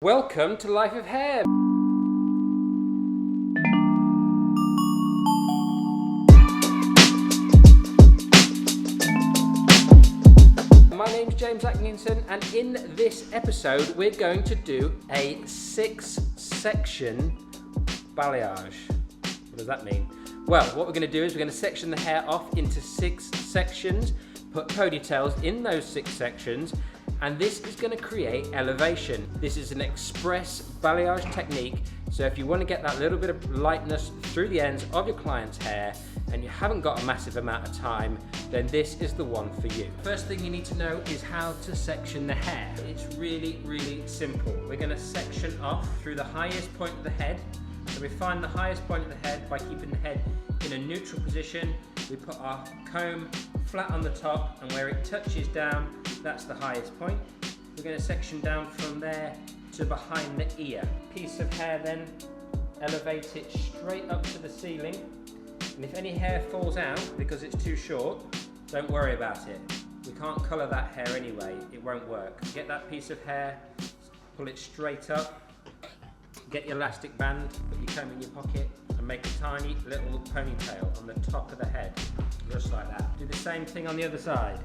Welcome to Life of Hair. My name's James Atkinson, and in this episode we're going to do a 6-section balayage. What does that mean? Well, what we're going to do is we're going to section the hair off into 6 sections, put ponytails in those 6 sections, and this is going to create elevation. This is an express balayage technique, so if you want to get that little bit of lightness through the ends of your client's hair and you haven't got a massive amount of time, then this is the one for you. First thing you need to know is how to section the hair. It's really, really simple. We're going to section off through the highest point of the head. So we find the highest point of the head by keeping the head in a neutral position. We put our comb flat on the top, and where it touches down, that's the highest point. We're going to section down from there to behind the ear. Piece of hair then, elevate it straight up to the ceiling. And if any hair falls out because it's too short, don't worry about it. We can't colour that hair anyway, it won't work. Get that piece of hair, pull it straight up, get your elastic band, put your comb in your pocket, and make a tiny little ponytail on the top of the head, just like that. Do the same thing on the other side.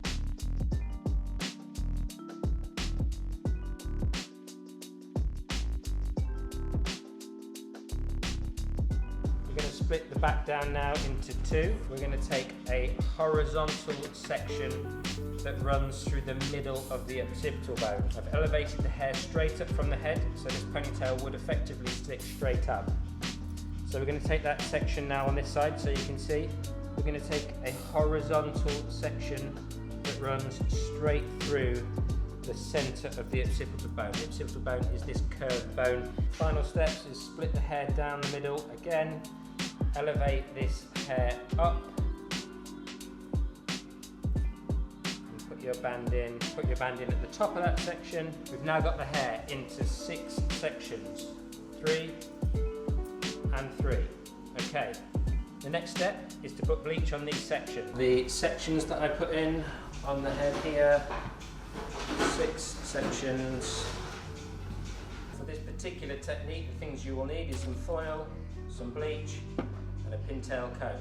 We're going to split the back down now into 2. We're going to take a horizontal section that runs through the middle of the occipital bone. I've elevated the hair straight up from the head, so this ponytail would effectively stick straight up. So we're going to take that section now on this side, so you can see. We're going to take a horizontal section that runs straight through the centre of the occipital bone. The occipital bone is this curved bone. Final steps is split the hair down the middle again, elevate this hair up, and put your band in at the top of that section. We've now got the hair into 6 sections, 3 and 3. Okay, the next step is to put bleach on these sections. The sections that I put in on the head here, 6 sections. For this particular technique, the things you will need is some foil, some bleach, and a Pintail Comb.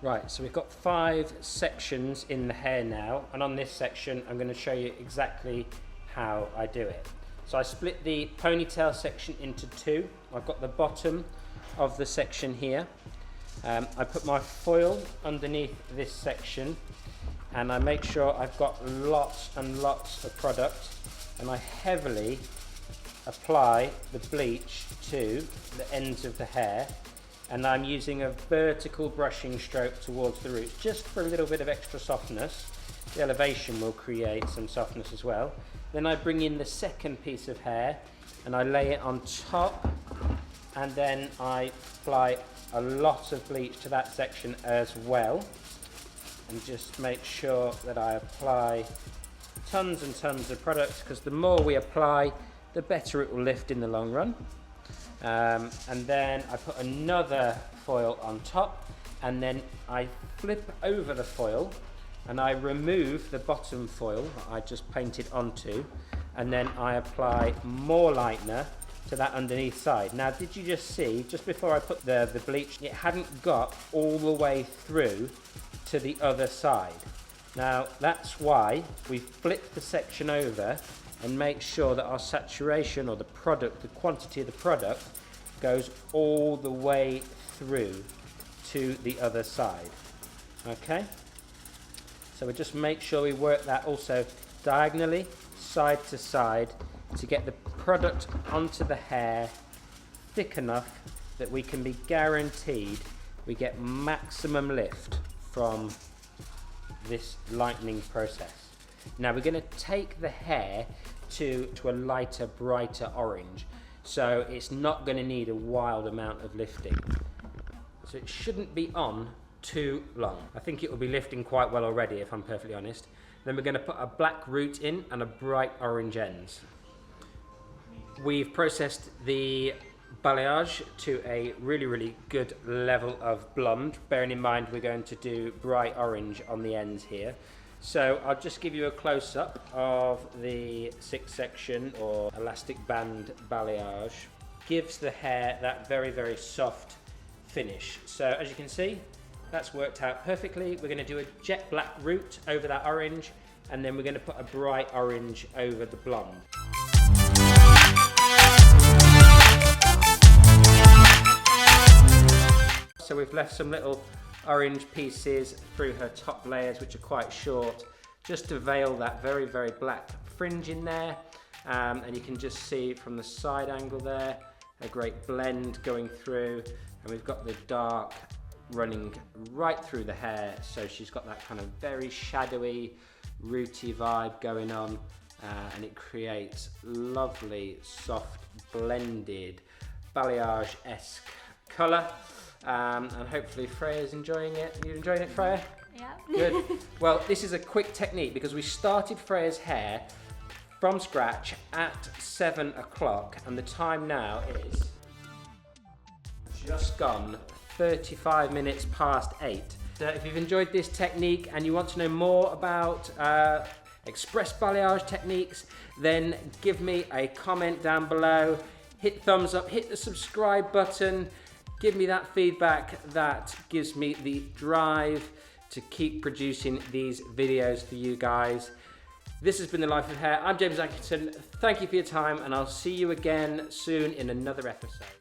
Right, so we've got 5 sections in the hair now, and on this section I'm going to show you exactly how I do it. So I split the ponytail section into 2. I've got the bottom of the section here. I put my foil underneath this section, and I make sure I've got lots and lots of product, and I heavily apply the bleach to the ends of the hair. And I'm using a vertical brushing stroke towards the roots, just for a little bit of extra softness. The elevation will create some softness as well. Then I bring in the second piece of hair and I lay it on top, and then I apply a lot of bleach to that section as well, and just make sure that I apply tons and tons of product, because the more we apply, the better it will lift in the long run. And then I put another foil on top, and then I flip over the foil and I remove the bottom foil that I just painted onto, and then I apply more lightener to that underneath side. Now, did you just see, just before I put the bleach, it hadn't got all the way through to the other side. Now, that's why we flip the section over and make sure that our saturation, or the product, the quantity of the product, goes all the way through to the other side. Okay? So we just make sure we work that also diagonally, side to side, to get the product onto the hair thick enough that we can be guaranteed we get maximum lift from this lightening process. Now we're going to take the hair to a lighter, brighter orange, so it's not going to need a wild amount of lifting. So it shouldn't be on too long. I think it will be lifting quite well already, if I'm perfectly honest. Then we're going to put a black root in and a bright orange ends. We've processed the balayage to a really good level of blonde, bearing in mind we're going to do bright orange on the ends here. So I'll just give you a close-up of the 6-section or elastic band balayage. Gives the hair that very soft finish. So as you can see, that's worked out perfectly. We're going to do a jet black root over that orange, and then we're going to put a bright orange over the blonde. So we've left some little orange pieces through her top layers, which are quite short, just to veil that very black fringe in there. And you can just see from the side angle there, a great blend going through, and we've got the dark running right through the hair, so she's got that kind of very shadowy, rooty vibe going on, and it creates lovely, soft, blended, balayage-esque colour. And hopefully Freya's enjoying it. Are you enjoying it, Freya? Yeah. Good. Well, this is a quick technique because we started Freya's hair from scratch at 7 o'clock, and the time now is just gone 35 minutes past 8. So if you've enjoyed this technique and you want to know more about express balayage techniques, then give me a comment down below, hit thumbs up, hit the subscribe button, give me that feedback. That gives me the drive to keep producing these videos for you guys. This has been The Life of Hair. I'm James Atkinson. Thank you for your time, and I'll see you again soon in another episode.